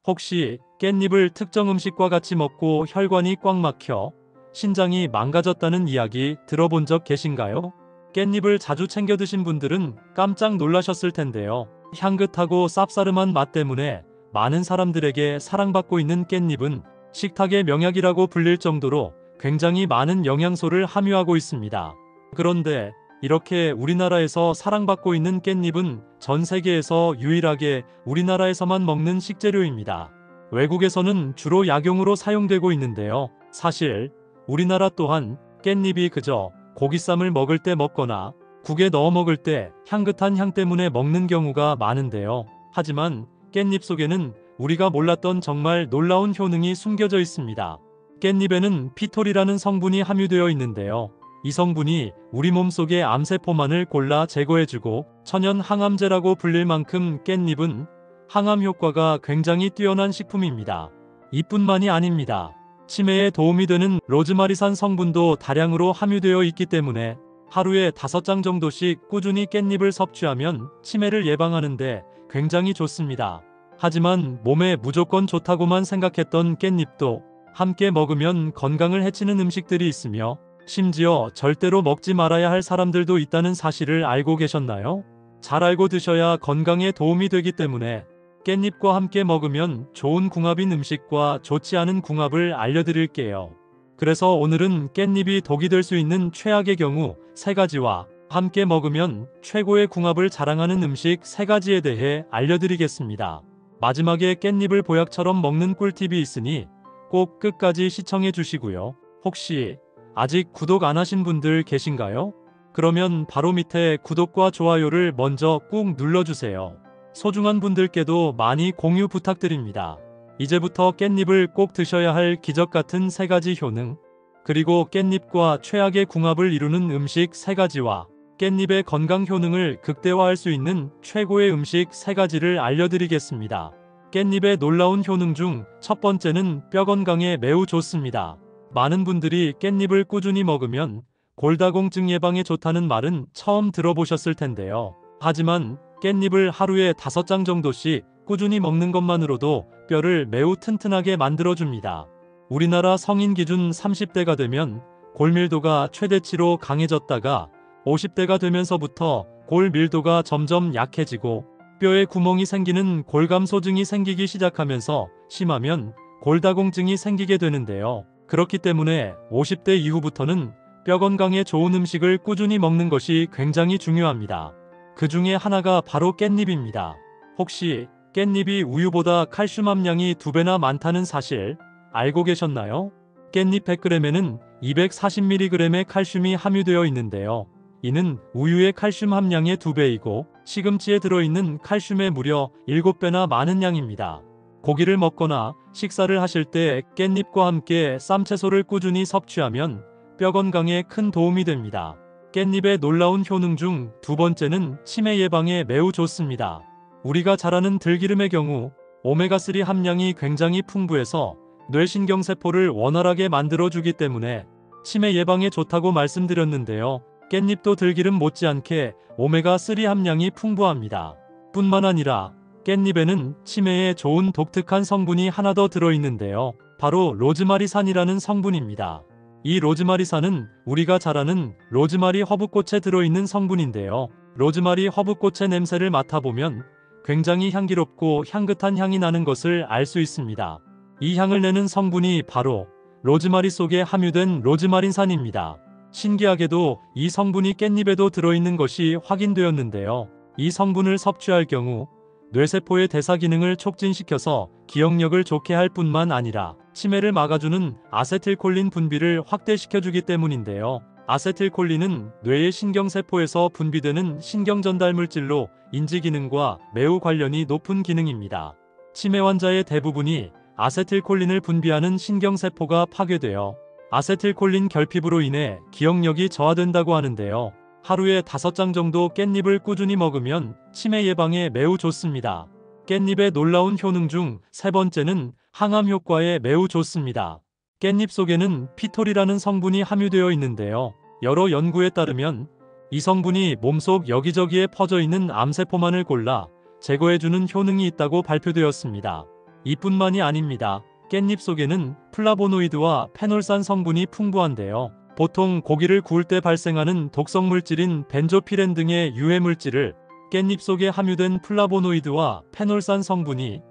혹시 깻잎을 특정 음식과 같이 먹고 혈관이 꽉 막혀 신장이 망가졌다는 이야기 들어본 적 계신가요? 깻잎을 자주 챙겨 드신 분들은 깜짝 놀라셨을 텐데요. 향긋하고 쌉싸름한 맛 때문에 많은 사람들에게 사랑받고 있는 깻잎은 식탁의 명약이라고 불릴 정도로 굉장히 많은 영양소를 함유하고 있습니다. 그런데 이렇게 우리나라에서 사랑받고 있는 깻잎은 전 세계에서 유일하게 우리나라에서만 먹는 식재료입니다. 외국에서는 주로 약용으로 사용되고 있는데요. 사실 우리나라 또한 깻잎이 그저 고기쌈을 먹을 때 먹거나 국에 넣어 먹을 때 향긋한 향 때문에 먹는 경우가 많은데요. 하지만 깻잎 속에는 우리가 몰랐던 정말 놀라운 효능이 숨겨져 있습니다. 깻잎에는 피톨이라는 성분이 함유되어 있는데요. 이 성분이 우리 몸속의 암세포만을 골라 제거해주고 천연 항암제라고 불릴 만큼 깻잎은 항암 효과가 굉장히 뛰어난 식품입니다. 이뿐만이 아닙니다. 치매에 도움이 되는 로즈마리산 성분도 다량으로 함유되어 있기 때문에 하루에 5장 정도씩 꾸준히 깻잎을 섭취하면 치매를 예방하는데 굉장히 좋습니다. 하지만 몸에 무조건 좋다고만 생각했던 깻잎도 함께 먹으면 건강을 해치는 음식들이 있으며 심지어 절대로 먹지 말아야 할 사람들도 있다는 사실을 알고 계셨나요? 잘 알고 드셔야 건강에 도움이 되기 때문에 깻잎과 함께 먹으면 좋은 궁합인 음식과 좋지 않은 궁합을 알려드릴게요. 그래서 오늘은 깻잎이 독이 될 수 있는 최악의 경우 3가지와 함께 먹으면 최고의 궁합을 자랑하는 음식 3가지에 대해 알려드리겠습니다. 마지막에 깻잎을 보약처럼 먹는 꿀팁이 있으니 꼭 끝까지 시청해 주시고요. 혹시 아직 구독 안 하신 분들 계신가요? 그러면 바로 밑에 구독과 좋아요를 먼저 꾹 눌러주세요. 소중한 분들께도 많이 공유 부탁드립니다. 이제부터 깻잎을 꼭 드셔야 할 기적 같은 3가지 효능, 그리고 깻잎과 최악의 궁합을 이루는 음식 3가지와 깻잎의 건강 효능을 극대화할 수 있는 최고의 음식 3가지를 알려드리겠습니다. 깻잎의 놀라운 효능 중 첫 번째는 뼈 건강에 매우 좋습니다. 많은 분들이 깻잎을 꾸준히 먹으면 골다공증 예방에 좋다는 말은 처음 들어보셨을 텐데요. 하지만 깻잎을 하루에 5장 정도씩 꾸준히 먹는 것만으로도 뼈를 매우 튼튼하게 만들어줍니다. 우리나라 성인 기준 30대가 되면 골 밀도가 최대치로 강해졌다가 50대가 되면서부터 골 밀도가 점점 약해지고 뼈에 구멍이 생기는 골감소증이 생기기 시작하면서 심하면 골다공증이 생기게 되는데요. 그렇기 때문에 50대 이후부터는 뼈 건강에 좋은 음식을 꾸준히 먹는 것이 굉장히 중요합니다. 그 중에 하나가 바로 깻잎입니다. 혹시 깻잎이 우유보다 칼슘 함량이 2배나 많다는 사실 알고 계셨나요? 깻잎 100g에는 240mg의 칼슘이 함유되어 있는데요. 이는 우유의 칼슘 함량의 2배이고 시금치에 들어있는 칼슘의 무려 7배나 많은 양입니다. 고기를 먹거나 식사를 하실 때 깻잎과 함께 쌈채소를 꾸준히 섭취하면 뼈 건강에 큰 도움이 됩니다. 깻잎의 놀라운 효능 중 2번째는 치매 예방에 매우 좋습니다. 우리가 잘 아는 들기름의 경우 오메가3 함량이 굉장히 풍부해서 뇌신경세포를 원활하게 만들어주기 때문에 치매 예방에 좋다고 말씀드렸는데요. 깻잎도 들기름 못지않게 오메가3 함량이 풍부합니다. 뿐만 아니라 깻잎에는 치매에 좋은 독특한 성분이 하나 더 들어있는데요. 바로 로즈마리산이라는 성분입니다. 이 로즈마리산은 우리가 잘 아는 로즈마리 허브꽃에 들어있는 성분인데요. 로즈마리 허브꽃의 냄새를 맡아보면 굉장히 향기롭고 향긋한 향이 나는 것을 알 수 있습니다. 이 향을 내는 성분이 바로 로즈마리 속에 함유된 로즈마린산입니다. 신기하게도 이 성분이 깻잎에도 들어있는 것이 확인되었는데요. 이 성분을 섭취할 경우 뇌세포의 대사 기능을 촉진시켜서 기억력을 좋게 할 뿐만 아니라 치매를 막아주는 아세틸콜린 분비를 확대시켜주기 때문인데요. 아세틸콜린은 뇌의 신경세포에서 분비되는 신경전달물질로 인지기능과 매우 관련이 높은 기능입니다. 치매 환자의 대부분이 아세틸콜린을 분비하는 신경세포가 파괴되어 아세틸콜린 결핍으로 인해 기억력이 저하된다고 하는데요. 하루에 5장 정도 깻잎을 꾸준히 먹으면 치매 예방에 매우 좋습니다. 깻잎의 놀라운 효능 중 3번째는 항암 효과에 매우 좋습니다. 깻잎 속에는 피톨이라는 성분이 함유되어 있는데요. 여러 연구에 따르면 이 성분이 몸속 여기저기에 퍼져 있는 암세포만을 골라 제거해주는 효능이 있다고 발표되었습니다. 이뿐만이 아닙니다. 깻잎 속에는 플라보노이드와 페놀산 성분이 풍부한데요. 보통 고기를 구울 때 발생하는 독성물질인 벤조피렌 등의 유해물질을 깻잎 속에 함유된 플라보노이드와 페놀산 성분이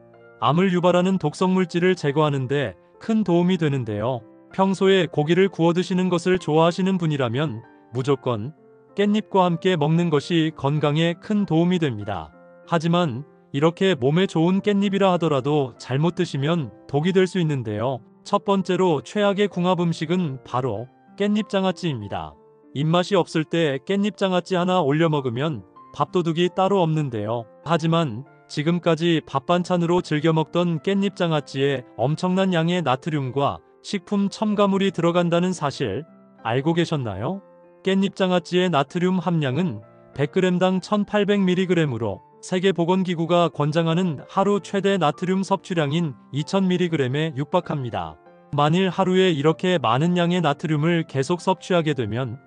암을 유발하는 독성물질을 제거하는 데 큰 도움이 되는데요. 평소에 고기를 구워 드시는 것을 좋아하시는 분이라면 무조건 깻잎과 함께 먹는 것이 건강에 큰 도움이 됩니다. 하지만 이렇게 몸에 좋은 깻잎이라 하더라도 잘못 드시면 독이 될 수 있는데요. 첫 번째로 최악의 궁합 음식은 바로 깻잎장아찌입니다. 입맛이 없을 때 깻잎장아찌 하나 올려 먹으면 밥도둑이 따로 없는데요. 하지만 지금까지 밥 반찬으로 즐겨 먹던 깻잎장아찌에 엄청난 양의 나트륨과 식품 첨가물이 들어간다는 사실 알고 계셨나요? 깻잎장아찌의 나트륨 함량은 100g당 1800mg으로 세계보건기구가 권장하는 하루 최대 나트륨 섭취량인 2000mg에 육박합니다. 만일 하루에 이렇게 많은 양의 나트륨을 계속 섭취하게 되면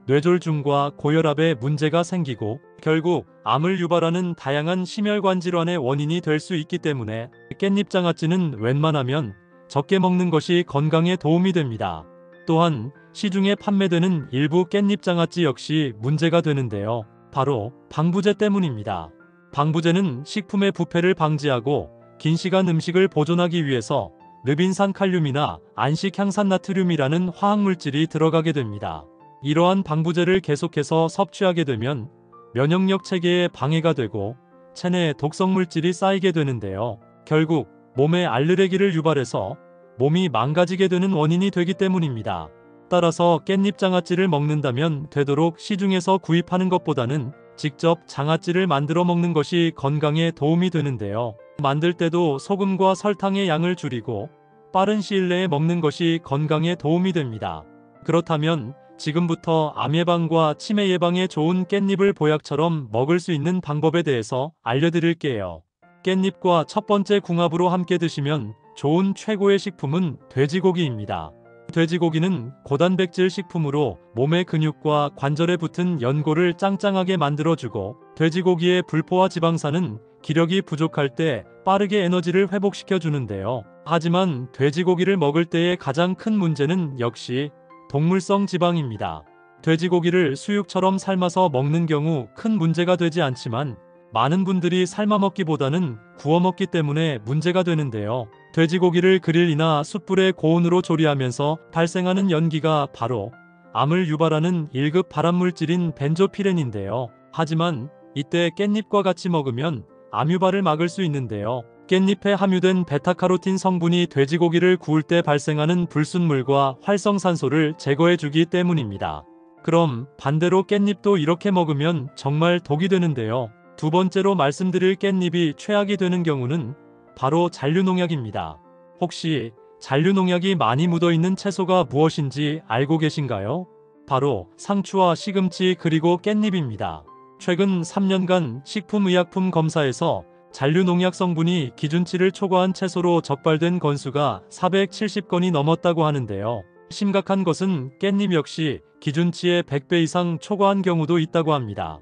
뇌졸중과 고혈압에 문제가 생기고 결국 암을 유발하는 다양한 심혈관 질환의 원인이 될 수 있기 때문에 깻잎장아찌는 웬만하면 적게 먹는 것이 건강에 도움이 됩니다. 또한 시중에 판매되는 일부 깻잎장아찌 역시 문제가 되는데요. 바로 방부제 때문입니다. 방부제는 식품의 부패를 방지하고 긴 시간 음식을 보존하기 위해서 르빈산 칼륨이나 안식 향산 나트륨이라는 화학물질이 들어가게 됩니다. 이러한 방부제를 계속해서 섭취하게 되면 면역력 체계에 방해가 되고 체내에 독성물질이 쌓이게 되는데요. 결국 몸에 알레르기를 유발해서 몸이 망가지게 되는 원인이 되기 때문입니다. 따라서 깻잎장아찌를 먹는다면 되도록 시중에서 구입하는 것보다는 직접 장아찌를 만들어 먹는 것이 건강에 도움이 되는데요. 만들 때도 소금과 설탕의 양을 줄이고 빠른 시일 내에 먹는 것이 건강에 도움이 됩니다. 그렇다면 지금부터 암 예방과 치매 예방에 좋은 깻잎을 보약처럼 먹을 수 있는 방법에 대해서 알려드릴게요. 깻잎과 첫 번째 궁합으로 함께 드시면 좋은 최고의 식품은 돼지고기입니다. 돼지고기는 고단백질 식품으로 몸의 근육과 관절에 붙은 연골을 짱짱하게 만들어주고 돼지고기의 불포화 지방산은 기력이 부족할 때 빠르게 에너지를 회복시켜 주는데요. 하지만 돼지고기를 먹을 때의 가장 큰 문제는 역시 동물성 지방입니다. 돼지고기를 수육처럼 삶아서 먹는 경우 큰 문제가 되지 않지만 많은 분들이 삶아 먹기보다는 구워 먹기 때문에 문제가 되는데요. 돼지고기를 그릴이나 숯불에 고온으로 조리하면서 발생하는 연기가 바로 암을 유발하는 1급 발암물질인 벤조피렌인데요. 하지만 이때 깻잎과 같이 먹으면 암 유발을 막을 수 있는데요. 깻잎에 함유된 베타카로틴 성분이 돼지고기를 구울 때 발생하는 불순물과 활성산소를 제거해주기 때문입니다. 그럼 반대로 깻잎도 이렇게 먹으면 정말 독이 되는데요. 두 번째로 말씀드릴 깻잎이 최악이 되는 경우는 바로 잔류농약입니다. 혹시 잔류농약이 많이 묻어있는 채소가 무엇인지 알고 계신가요? 바로 상추와 시금치 그리고 깻잎입니다. 최근 3년간 식품의약품 검사에서 잔류농약 성분이 기준치를 초과한 채소로 적발된 건수가 470건이 넘었다고 하는데요. 심각한 것은 깻잎 역시 기준치의 100배 이상 초과한 경우도 있다고 합니다.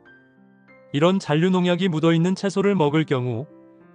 이런 잔류농약이 묻어있는 채소를 먹을 경우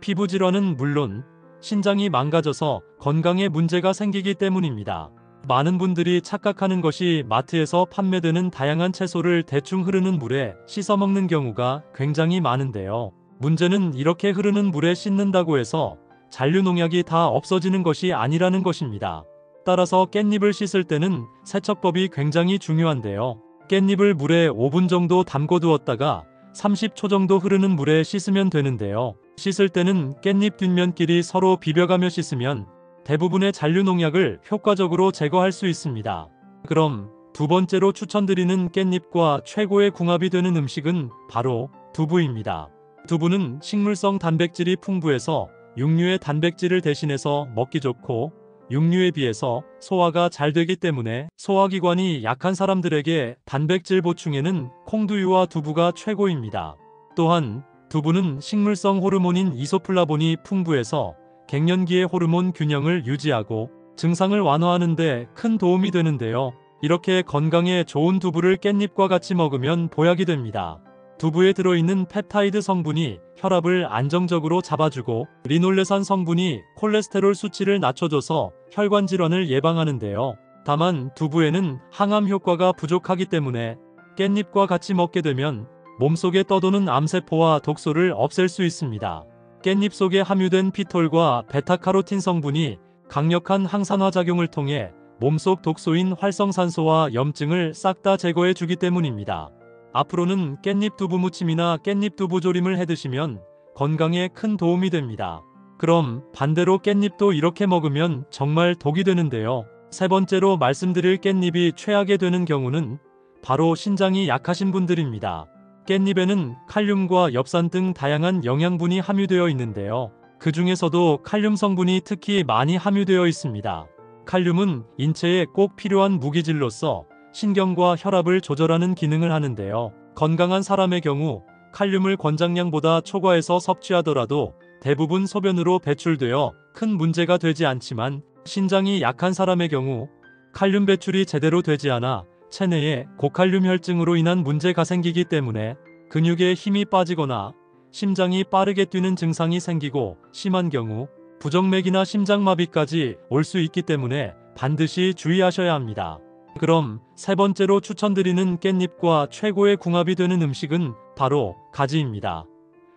피부 질환은 물론 신장이 망가져서 건강에 문제가 생기기 때문입니다. 많은 분들이 착각하는 것이 마트에서 판매되는 다양한 채소를 대충 흐르는 물에 씻어 먹는 경우가 굉장히 많은데요. 문제는 이렇게 흐르는 물에 씻는다고 해서 잔류농약이 다 없어지는 것이 아니라는 것입니다. 따라서 깻잎을 씻을 때는 세척법이 굉장히 중요한데요. 깻잎을 물에 5분 정도 담궈 두었다가 30초 정도 흐르는 물에 씻으면 되는데요. 씻을 때는 깻잎 뒷면끼리 서로 비벼가며 씻으면 대부분의 잔류농약을 효과적으로 제거할 수 있습니다. 그럼 두 번째로 추천드리는 깻잎과 최고의 궁합이 되는 음식은 바로 두부입니다. 두부는 식물성 단백질이 풍부해서 육류의 단백질을 대신해서 먹기 좋고 육류에 비해서 소화가 잘 되기 때문에 소화기관이 약한 사람들에게 단백질 보충에는 콩두유와 두부가 최고입니다. 또한 두부는 식물성 호르몬인 이소플라본이 풍부해서 갱년기의 호르몬 균형을 유지하고 증상을 완화하는 데 큰 도움이 되는데요. 이렇게 건강에 좋은 두부를 깻잎과 같이 먹으면 보약이 됩니다. 두부에 들어있는 펩타이드 성분이 혈압을 안정적으로 잡아주고 리놀레산 성분이 콜레스테롤 수치를 낮춰줘서 혈관 질환을 예방하는데요. 다만 두부에는 항암 효과가 부족하기 때문에 깻잎과 같이 먹게 되면 몸속에 떠도는 암세포와 독소를 없앨 수 있습니다. 깻잎 속에 함유된 피톨과 베타카로틴 성분이 강력한 항산화 작용을 통해 몸속 독소인 활성산소와 염증을 싹 다 제거해 주기 때문입니다. 앞으로는 깻잎 두부 무침이나 깻잎 두부 조림을 해 드시면 건강에 큰 도움이 됩니다. 그럼 반대로 깻잎도 이렇게 먹으면 정말 독이 되는데요. 세 번째로 말씀드릴 깻잎이 최악이 되는 경우는 바로 신장이 약하신 분들입니다. 깻잎에는 칼륨과 엽산 등 다양한 영양분이 함유되어 있는데요. 그 중에서도 칼륨 성분이 특히 많이 함유되어 있습니다. 칼륨은 인체에 꼭 필요한 무기질로서 신경과 혈압을 조절하는 기능을 하는데요. 건강한 사람의 경우 칼륨을 권장량보다 초과해서 섭취하더라도 대부분 소변으로 배출되어 큰 문제가 되지 않지만 신장이 약한 사람의 경우 칼륨 배출이 제대로 되지 않아 체내에 고칼륨 혈증으로 인한 문제가 생기기 때문에 근육에 힘이 빠지거나 심장이 빠르게 뛰는 증상이 생기고 심한 경우 부정맥이나 심장마비까지 올 수 있기 때문에 반드시 주의하셔야 합니다. 그럼 세 번째로 추천드리는 깻잎과 최고의 궁합이 되는 음식은 바로 가지입니다.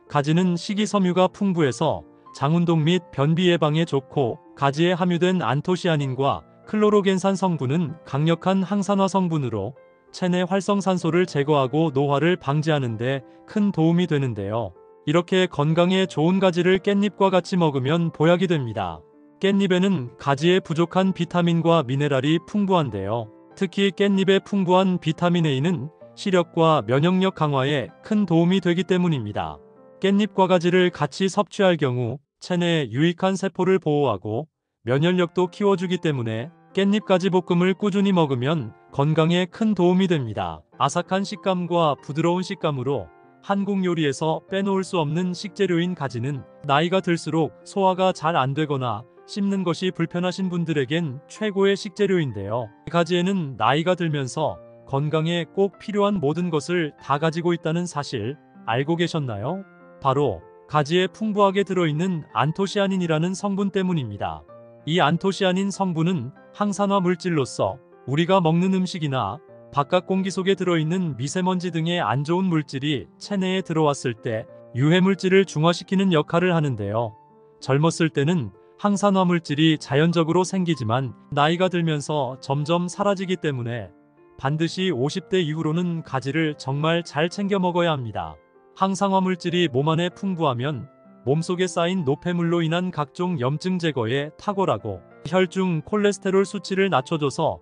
가지는 식이섬유가 풍부해서 장운동 및 변비 예방에 좋고 가지에 함유된 안토시아닌과 클로로겐산 성분은 강력한 항산화 성분으로 체내 활성산소를 제거하고 노화를 방지하는 데 큰 도움이 되는데요. 이렇게 건강에 좋은 가지를 깻잎과 같이 먹으면 보약이 됩니다. 깻잎에는 가지에 부족한 비타민과 미네랄이 풍부한데요. 특히 깻잎에 풍부한 비타민 A는 시력과 면역력 강화에 큰 도움이 되기 때문입니다. 깻잎과 가지를 같이 섭취할 경우 체내에 유익한 세포를 보호하고 면역력도 키워주기 때문에 깻잎 가지 볶음을 꾸준히 먹으면 건강에 큰 도움이 됩니다. 아삭한 식감과 부드러운 식감으로 한국 요리에서 빼놓을 수 없는 식재료인 가지는 나이가 들수록 소화가 잘 안 되거나 씹는 것이 불편하신 분들에겐 최고의 식재료인데요. 가지에는 나이가 들면서 건강에 꼭 필요한 모든 것을 다 가지고 있다는 사실 알고 계셨나요? 바로 가지에 풍부하게 들어있는 안토시아닌이라는 성분 때문입니다. 이 안토시아닌 성분은 항산화 물질로서 우리가 먹는 음식이나 바깥 공기 속에 들어있는 미세먼지 등의 안 좋은 물질이 체내에 들어왔을 때 유해 물질을 중화시키는 역할을 하는데요. 젊었을 때는 항산화 물질이 자연적으로 생기지만 나이가 들면서 점점 사라지기 때문에 반드시 50대 이후로는 가지를 정말 잘 챙겨 먹어야 합니다. 항산화 물질이 몸 안에 풍부하면 몸속에 쌓인 노폐물로 인한 각종 염증 제거에 탁월하고 혈중 콜레스테롤 수치를 낮춰줘서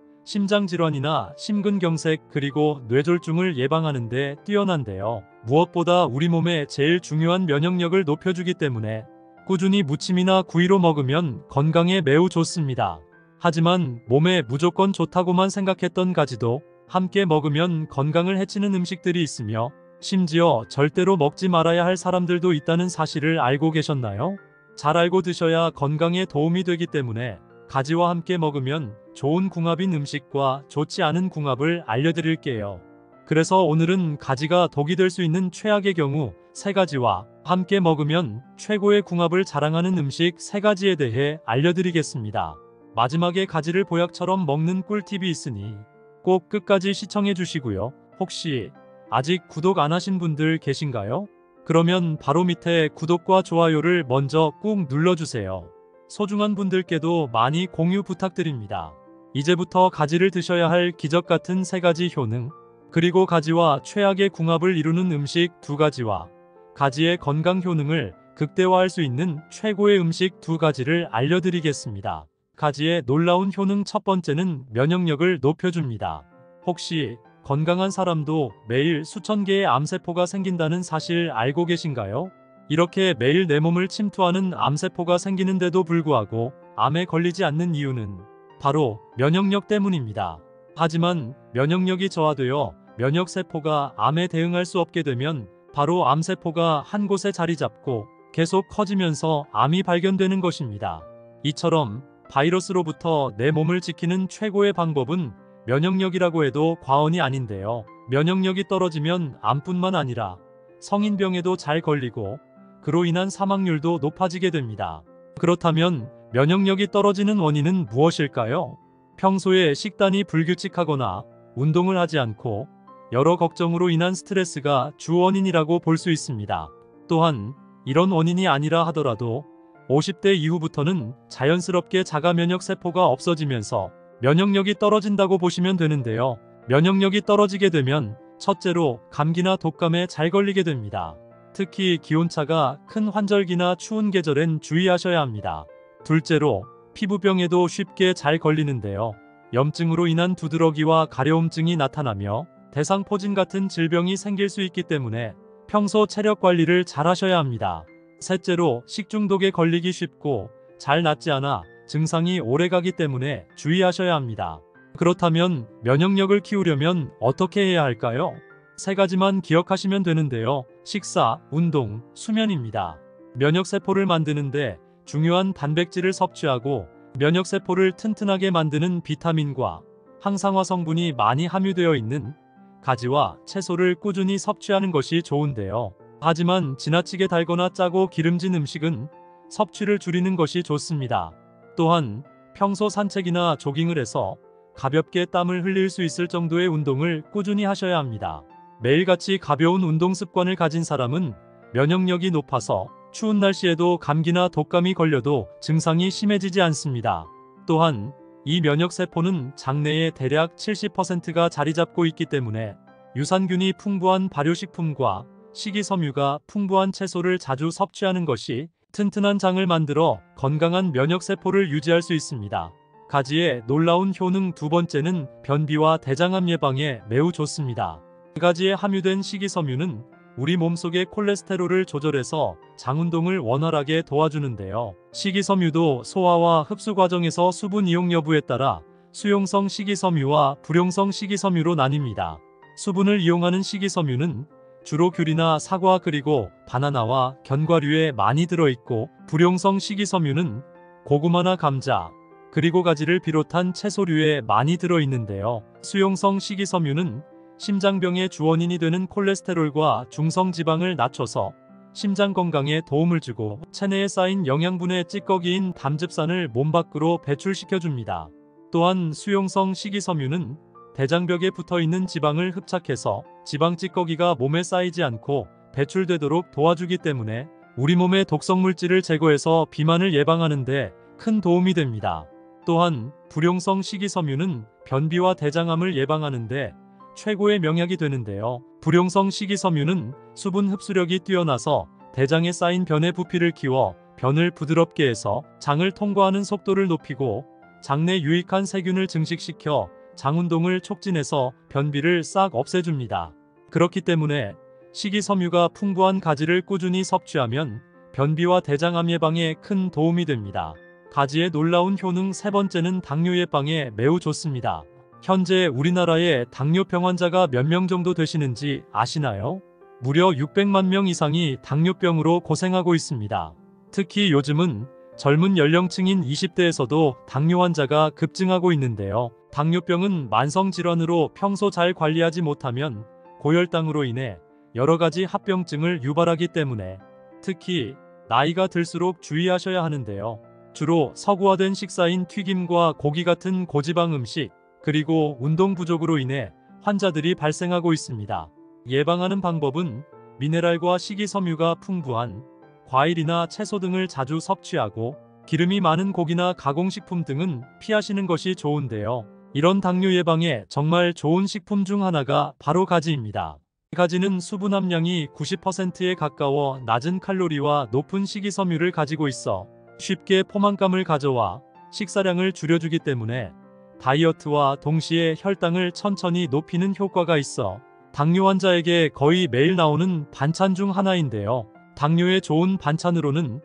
심장질환이나 심근경색 그리고 뇌졸중을 예방하는 데 뛰어난데요. 무엇보다 우리 몸에 제일 중요한 면역력을 높여주기 때문에 꾸준히 무침이나 구이로 먹으면 건강에 매우 좋습니다. 하지만 몸에 무조건 좋다고만 생각했던 가지도 함께 먹으면 건강을 해치는 음식들이 있으며 심지어 절대로 먹지 말아야 할 사람들도 있다는 사실을 알고 계셨나요? 잘 알고 드셔야 건강에 도움이 되기 때문에 가지와 함께 먹으면 좋은 궁합인 음식과 좋지 않은 궁합을 알려드릴게요. 그래서 오늘은 가지가 독이 될 수 있는 최악의 경우 3가지와 함께 먹으면 최고의 궁합을 자랑하는 음식 3가지에 대해 알려드리겠습니다. 마지막에 가지를 보약처럼 먹는 꿀팁이 있으니 꼭 끝까지 시청해 주시고요. 혹시 아직 구독 안 하신 분들 계신가요? 그러면 바로 밑에 구독과 좋아요를 먼저 꾹 눌러주세요. 소중한 분들께도 많이 공유 부탁드립니다. 이제부터 가지를 드셔야 할 기적 같은 3가지 효능, 그리고 가지와 최악의 궁합을 이루는 음식 2가지와 가지의 건강 효능을 극대화할 수 있는 최고의 음식 2가지를 알려드리겠습니다. 가지의 놀라운 효능 첫 번째는 면역력을 높여줍니다. 혹시 건강한 사람도 매일 수천 개의 암세포가 생긴다는 사실 알고 계신가요? 이렇게 매일 내 몸을 침투하는 암세포가 생기는데도 불구하고 암에 걸리지 않는 이유는 바로 면역력 때문입니다. 하지만 면역력이 저하되어 면역세포가 암에 대응할 수 없게 되면 바로 암세포가 한 곳에 자리 잡고 계속 커지면서 암이 발견되는 것입니다. 이처럼 바이러스로부터 내 몸을 지키는 최고의 방법은 면역력이라고 해도 과언이 아닌데요. 면역력이 떨어지면 암뿐만 아니라 성인병에도 잘 걸리고 그로 인한 사망률도 높아지게 됩니다. 그렇다면 면역력이 떨어지는 원인은 무엇일까요? 평소에 식단이 불규칙하거나 운동을 하지 않고 여러 걱정으로 인한 스트레스가 주 원인이라고 볼 수 있습니다. 또한 이런 원인이 아니라 하더라도 50대 이후부터는 자연스럽게 자가 면역 세포가 없어지면서 면역력이 떨어진다고 보시면 되는데요. 면역력이 떨어지게 되면 첫째로 감기나 독감에 잘 걸리게 됩니다. 특히 기온차가 큰 환절기나 추운 계절엔 주의하셔야 합니다. 둘째로 피부병에도 쉽게 잘 걸리는데요. 염증으로 인한 두드러기와 가려움증이 나타나며 대상포진 같은 질병이 생길 수 있기 때문에 평소 체력 관리를 잘 하셔야 합니다. 셋째로 식중독에 걸리기 쉽고 잘 낫지 않아 증상이 오래가기 때문에 주의하셔야 합니다. 그렇다면 면역력을 키우려면 어떻게 해야 할까요? 세 가지만 기억하시면 되는데요. 식사, 운동, 수면입니다. 면역세포를 만드는데 중요한 단백질을 섭취하고 면역세포를 튼튼하게 만드는 비타민과 항산화 성분이 많이 함유되어 있는 가지와 채소를 꾸준히 섭취하는 것이 좋은데요. 하지만 지나치게 달거나 짜고 기름진 음식은 섭취를 줄이는 것이 좋습니다. 또한 평소 산책이나 조깅을 해서 가볍게 땀을 흘릴 수 있을 정도의 운동을 꾸준히 하셔야 합니다. 매일같이 가벼운 운동 습관을 가진 사람은 면역력이 높아서 추운 날씨에도 감기나 독감이 걸려도 증상이 심해지지 않습니다. 또한 이 면역세포는 장내에 대략 70%가 자리 잡고 있기 때문에 유산균이 풍부한 발효식품과 식이섬유가 풍부한 채소를 자주 섭취하는 것이 튼튼한 장을 만들어 건강한 면역세포를 유지할 수 있습니다. 가지의 놀라운 효능 두 번째는 변비와 대장암 예방에 매우 좋습니다. 가지에 함유된 식이섬유는 우리 몸속의 콜레스테롤을 조절해서 장운동을 원활하게 도와주는데요. 식이섬유도 소화와 흡수 과정에서 수분 이용 여부에 따라 수용성 식이섬유와 불용성 식이섬유로 나뉩니다. 수분을 이용하는 식이섬유는 주로 귤이나 사과 그리고 바나나와 견과류에 많이 들어있고, 불용성 식이섬유는 고구마나 감자 그리고 가지를 비롯한 채소류에 많이 들어있는데요. 수용성 식이섬유는 심장병의 주원인이 되는 콜레스테롤과 중성지방을 낮춰서 심장 건강에 도움을 주고 체내에 쌓인 영양분의 찌꺼기인 담즙산을 몸 밖으로 배출시켜줍니다. 또한 수용성 식이섬유는 대장벽에 붙어있는 지방을 흡착해서 지방 찌꺼기가 몸에 쌓이지 않고 배출되도록 도와주기 때문에 우리 몸의 독성물질을 제거해서 비만을 예방하는 데 큰 도움이 됩니다. 또한 불용성 식이섬유는 변비와 대장암을 예방하는 데 최고의 명약이 되는데요. 불용성 식이섬유는 수분 흡수력이 뛰어나서 대장에 쌓인 변의 부피를 키워 변을 부드럽게 해서 장을 통과하는 속도를 높이고 장내 유익한 세균을 증식시켜 장운동을 촉진해서 변비를 싹 없애줍니다. 그렇기 때문에 식이섬유가 풍부한 가지를 꾸준히 섭취하면 변비와 대장암 예방에 큰 도움이 됩니다. 가지의 놀라운 효능 세 번째는 당뇨 예방에 매우 좋습니다. 현재 우리나라에 당뇨병 환자가 몇 명 정도 되시는지 아시나요? 무려 600만 명 이상이 당뇨병으로 고생하고 있습니다. 특히 요즘은 젊은 연령층인 20대에서도 당뇨 환자가 급증하고 있는데요. 당뇨병은 만성질환으로 평소 잘 관리하지 못하면 고혈당으로 인해 여러 가지 합병증을 유발하기 때문에 특히 나이가 들수록 주의하셔야 하는데요. 주로 서구화된 식사인 튀김과 고기 같은 고지방 음식, 그리고 운동 부족으로 인해 환자들이 발생하고 있습니다. 예방하는 방법은 미네랄과 식이섬유가 풍부한 과일이나 채소 등을 자주 섭취하고 기름이 많은 고기나 가공식품 등은 피하시는 것이 좋은데요. 이런 당뇨 예방에 정말 좋은 식품 중 하나가 바로 가지입니다. 가지는 수분 함량이 90%에 가까워 낮은 칼로리와 높은 식이섬유를 가지고 있어 쉽게 포만감을 가져와 식사량을 줄여주기 때문에 다이어트와 동시에 혈당을 천천히 높이는 효과가 있어 당뇨 환자에게 거의 매일 나오는 반찬 중 하나인데요. 당뇨에 좋은 반찬으로는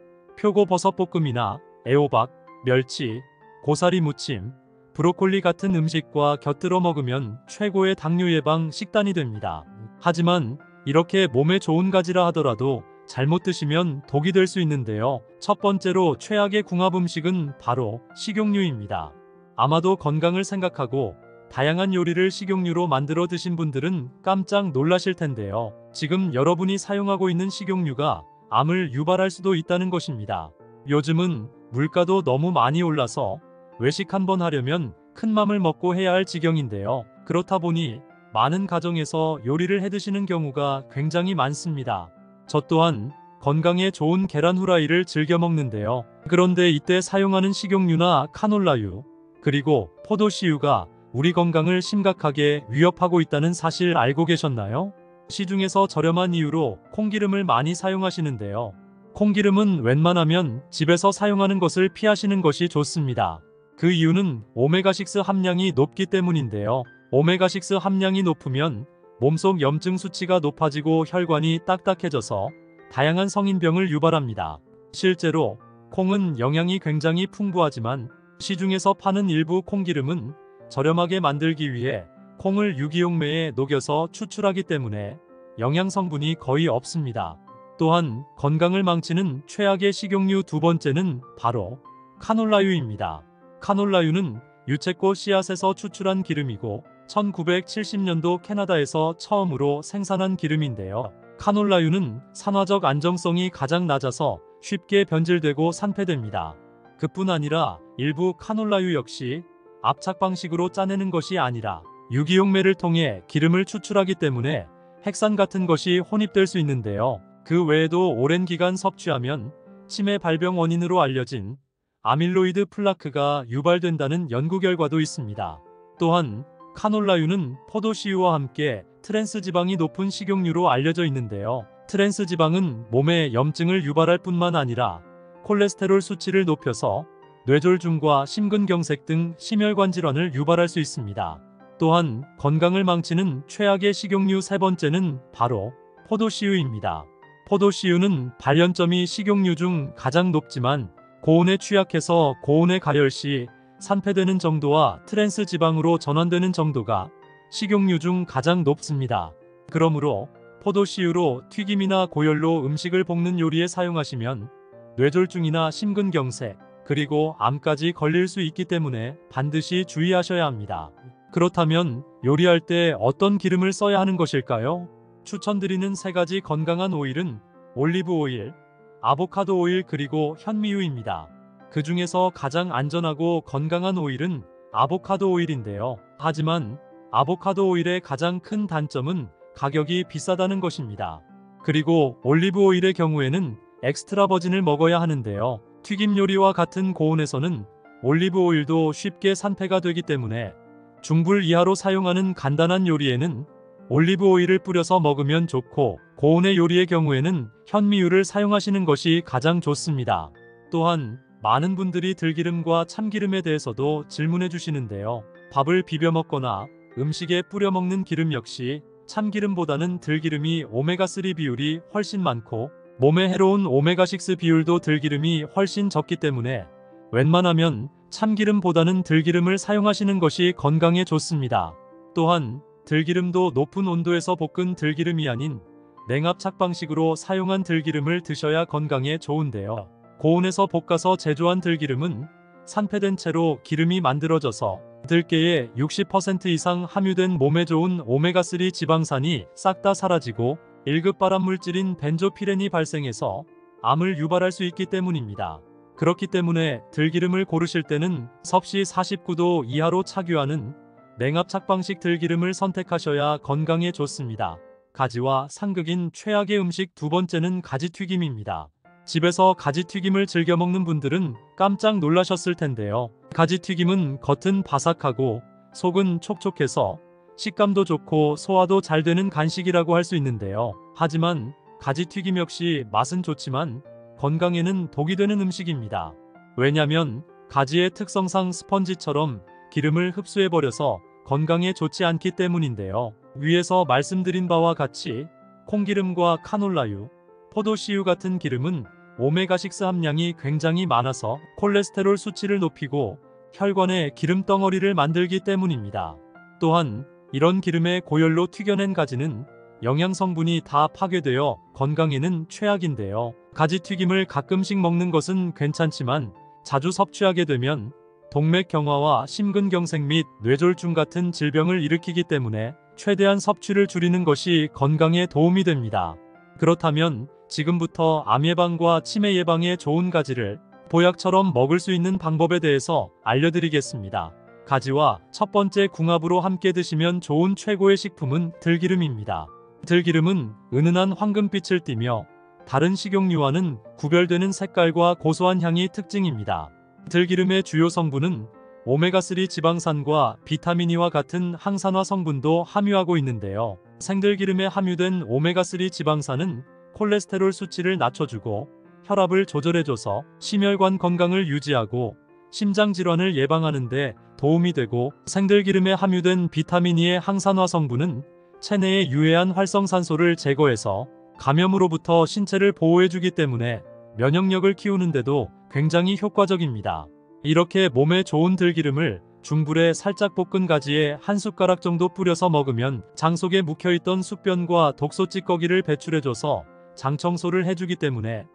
표고버섯볶음이나 애호박, 멸치, 고사리 무침, 브로콜리 같은 음식과 곁들여 먹으면 최고의 당뇨 예방 식단이 됩니다. 하지만 이렇게 몸에 좋은 가지라 하더라도 잘못 드시면 독이 될 수 있는데요. 첫 번째로 최악의 궁합 음식은 바로 식용유입니다. 아마도 건강을 생각하고 다양한 요리를 식용유로 만들어 드신 분들은 깜짝 놀라실 텐데요. 지금 여러분이 사용하고 있는 식용유가 암을 유발할 수도 있다는 것입니다. 요즘은 물가도 너무 많이 올라서 외식 한번 하려면 큰 맘을 먹고 해야 할 지경인데요. 그렇다 보니 많은 가정에서 요리를 해 드시는 경우가 굉장히 많습니다. 저 또한 건강에 좋은 계란 후라이를 즐겨 먹는데요. 그런데 이때 사용하는 식용유나 카놀라유, 그리고 포도씨유가 우리 건강을 심각하게 위협하고 있다는 사실 알고 계셨나요? 시중에서 저렴한 이유로 콩기름을 많이 사용하시는데요. 콩기름은 웬만하면 집에서 사용하는 것을 피하시는 것이 좋습니다. 그 이유는 오메가6 함량이 높기 때문인데요. 오메가6 함량이 높으면 몸속 염증 수치가 높아지고 혈관이 딱딱해져서 다양한 성인병을 유발합니다. 실제로 콩은 영양이 굉장히 풍부하지만 시중에서 파는 일부 콩기름은 저렴하게 만들기 위해 콩을 유기용매에 녹여서 추출하기 때문에 영양 성분이 거의 없습니다. 또한 건강을 망치는 최악의 식용유 두 번째는 바로 카놀라유입니다. 카놀라유는 유채꽃 씨앗에서 추출한 기름이고 1970년도 캐나다에서 처음으로 생산한 기름인데요. 카놀라유는 산화적 안정성이 가장 낮아서 쉽게 변질되고 산패됩니다. 그뿐 아니라 일부 카놀라유 역시 압착 방식으로 짜내는 것이 아니라 유기용매를 통해 기름을 추출하기 때문에 핵산 같은 것이 혼입될 수 있는데요. 그 외에도 오랜 기간 섭취하면 치매 발병 원인으로 알려진 아밀로이드 플라크가 유발된다는 연구 결과도 있습니다. 또한 카놀라유는 포도씨유와 함께 트랜스 지방이 높은 식용유로 알려져 있는데요. 트랜스 지방은 몸에 염증을 유발할 뿐만 아니라 콜레스테롤 수치를 높여서 뇌졸중과 심근경색 등 심혈관 질환을 유발할 수 있습니다. 또한 건강을 망치는 최악의 식용유 세 번째는 바로 포도씨유입니다. 포도씨유는 발연점이 식용유 중 가장 높지만 고온에 취약해서 고온에 가열 시 산패되는 정도와 트랜스 지방으로 전환되는 정도가 식용유 중 가장 높습니다. 그러므로 포도씨유로 튀김이나 고열로 음식을 볶는 요리에 사용하시면 뇌졸중이나 심근경색, 그리고 암까지 걸릴 수 있기 때문에 반드시 주의하셔야 합니다. 그렇다면 요리할 때 어떤 기름을 써야 하는 것일까요? 추천드리는 세 가지 건강한 오일은 올리브 오일, 아보카도 오일 그리고 현미유입니다. 그 중에서 가장 안전하고 건강한 오일은 아보카도 오일인데요. 하지만 아보카도 오일의 가장 큰 단점은 가격이 비싸다는 것입니다. 그리고 올리브 오일의 경우에는 엑스트라 버진을 먹어야 하는데요. 튀김 요리와 같은 고온에서는 올리브 오일도 쉽게 산패가 되기 때문에 중불 이하로 사용하는 간단한 요리에는 올리브 오일을 뿌려서 먹으면 좋고, 고온의 요리의 경우에는 현미유를 사용하시는 것이 가장 좋습니다. 또한 많은 분들이 들기름과 참기름에 대해서도 질문해 주시는데요. 밥을 비벼 먹거나 음식에 뿌려 먹는 기름 역시 참기름보다는 들기름이 오메가3 비율이 훨씬 많고 몸에 해로운 오메가6 비율도 들기름이 훨씬 적기 때문에 웬만하면 참기름보다는 들기름을 사용하시는 것이 건강에 좋습니다. 또한 들기름도 높은 온도에서 볶은 들기름이 아닌 냉압착 방식으로 사용한 들기름을 드셔야 건강에 좋은데요. 고온에서 볶아서 제조한 들기름은 산패된 채로 기름이 만들어져서 들깨의 60% 이상 함유된 몸에 좋은 오메가3 지방산이 싹 다 사라지고 1급 발암물질인 벤조피렌이 발생해서 암을 유발할 수 있기 때문입니다. 그렇기 때문에 들기름을 고르실 때는 섭씨 49도 이하로 착유하는 냉압착 방식 들기름을 선택하셔야 건강에 좋습니다. 가지와 상극인 최악의 음식 두 번째는 가지튀김입니다. 집에서 가지튀김을 즐겨 먹는 분들은 깜짝 놀라셨을 텐데요. 가지튀김은 겉은 바삭하고 속은 촉촉해서 식감도 좋고 소화도 잘 되는 간식이라고 할 수 있는데요. 하지만 가지튀김 역시 맛은 좋지만 건강에는 독이 되는 음식입니다. 왜냐면 가지의 특성상 스펀지처럼 기름을 흡수해버려서 건강에 좋지 않기 때문인데요. 위에서 말씀드린 바와 같이 콩기름과 카놀라유, 포도씨유 같은 기름은 오메가6 함량이 굉장히 많아서 콜레스테롤 수치를 높이고 혈관에 기름 덩어리를 만들기 때문입니다. 또한 이런 기름의 고열로 튀겨낸 가지는 영양 성분이 다 파괴되어 건강에는 최악인데요. 가지튀김을 가끔씩 먹는 것은 괜찮지만 자주 섭취하게 되면 동맥경화와 심근경색 및 뇌졸중 같은 질병을 일으키기 때문에 최대한 섭취를 줄이는 것이 건강에 도움이 됩니다. 그렇다면 지금부터 암 예방과 치매 예방에 좋은 가지를 보약처럼 먹을 수 있는 방법에 대해서 알려드리겠습니다. 가지와 첫 번째 궁합으로 함께 드시면 좋은 최고의 식품은 들기름입니다. 들기름은 은은한 황금빛을 띠며 다른 식용유와는 구별되는 색깔과 고소한 향이 특징입니다. 들기름의 주요 성분은 오메가3 지방산과 비타민 E와 같은 항산화 성분도 함유하고 있는데요. 생들기름에 함유된 오메가3 지방산은 콜레스테롤 수치를 낮춰주고 혈압을 조절해줘서 심혈관 건강을 유지하고 심장 질환을 예방하는 데 도움이 되고, 생들기름에 함유된 비타민 E의 항산화 성분은 체내의 유해한 활성산소를 제거해서 감염으로부터 신체를 보호해주기 때문에 면역력을 키우는데도 굉장히 효과적입니다. 이렇게 몸에 좋은 들기름을 중불에 살짝 볶은 가지에 한 숟가락 정도 뿌려서 먹으면 장 속에 묵혀있던宿변과 독소 찌꺼기를 배출해줘서 장 청소를 해주기 때문에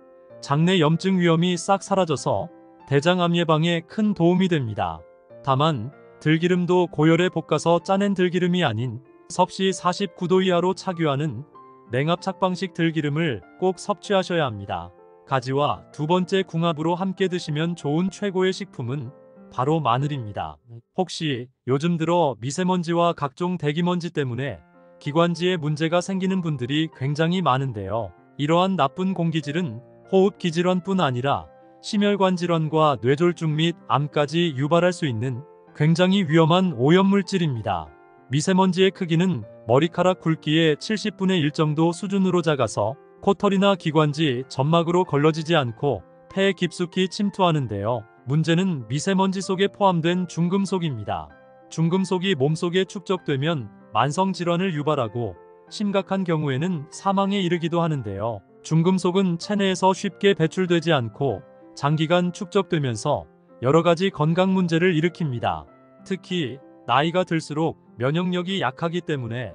장내 염증 위험이 싹 사라져서 대장암 예방에 큰 도움이 됩니다. 다만 들기름도 고열에 볶아서 짜낸 들기름이 아닌 섭씨 49도 이하로 착유하는 냉압 착방식 들기름을 꼭 섭취하셔야 합니다. 가지와 두 번째 궁합으로 함께 드시면 좋은 최고의 식품은 바로 마늘입니다. 혹시 요즘 들어 미세먼지와 각종 대기먼지 때문에 기관지에 문제가 생기는 분들이 굉장히 많은데요. 이러한 나쁜 공기질은 호흡기질환뿐 아니라 심혈관 질환과 뇌졸중 및 암까지 유발할 수 있는 굉장히 위험한 오염물질입니다. 미세먼지의 크기는 머리카락 굵기의 70분의 1 정도 수준으로 작아서 코털이나 기관지, 점막으로 걸러지지 않고 폐에 깊숙이 침투하는데요. 문제는 미세먼지 속에 포함된 중금속입니다. 중금속이 몸속에 축적되면 만성질환을 유발하고 심각한 경우에는 사망에 이르기도 하는데요. 중금속은 체내에서 쉽게 배출되지 않고 장기간 축적되면서 여러가지 건강 문제를 일으킵니다. 특히 나이가 들수록 면역력이 약하기 때문에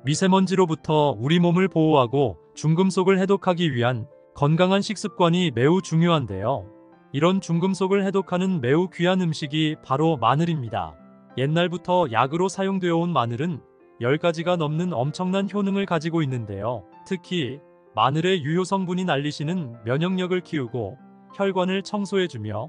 미세먼지로부터 우리 몸을 보호하고 중금속을 해독하기 위한 건강한 식습관이 매우 중요한데요. 이런 중금속을 해독하는 매우 귀한 음식이 바로 마늘입니다. 옛날부터 약으로 사용되어 온 마늘은 10가지가 넘는 엄청난 효능을 가지고 있는데요. 특히 마늘의 유효 성분인 알리신은 면역력을 키우고 혈관을 청소해주며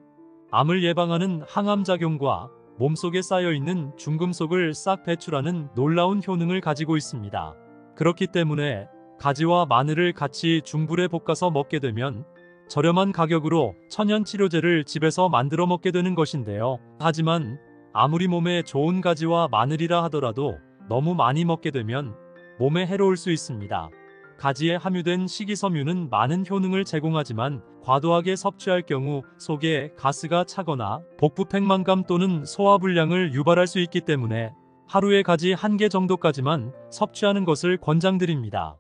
암을 예방하는 항암작용과 몸속에 쌓여있는 중금속을 싹 배출하는 놀라운 효능을 가지고 있습니다. 그렇기 때문에 가지와 마늘을 같이 중불에 볶아서 먹게 되면 저렴한 가격으로 천연 치료제를 집에서 만들어 먹게 되는 것인데요. 하지만 아무리 몸에 좋은 가지와 마늘이라 하더라도 너무 많이 먹게 되면 몸에 해로울 수 있습니다. 가지에 함유된 식이섬유는 많은 효능을 제공하지만 과도하게 섭취할 경우 속에 가스가 차거나 복부 팽만감 또는 소화불량을 유발할 수 있기 때문에 하루에 가지 1개 정도까지만 섭취하는 것을 권장드립니다.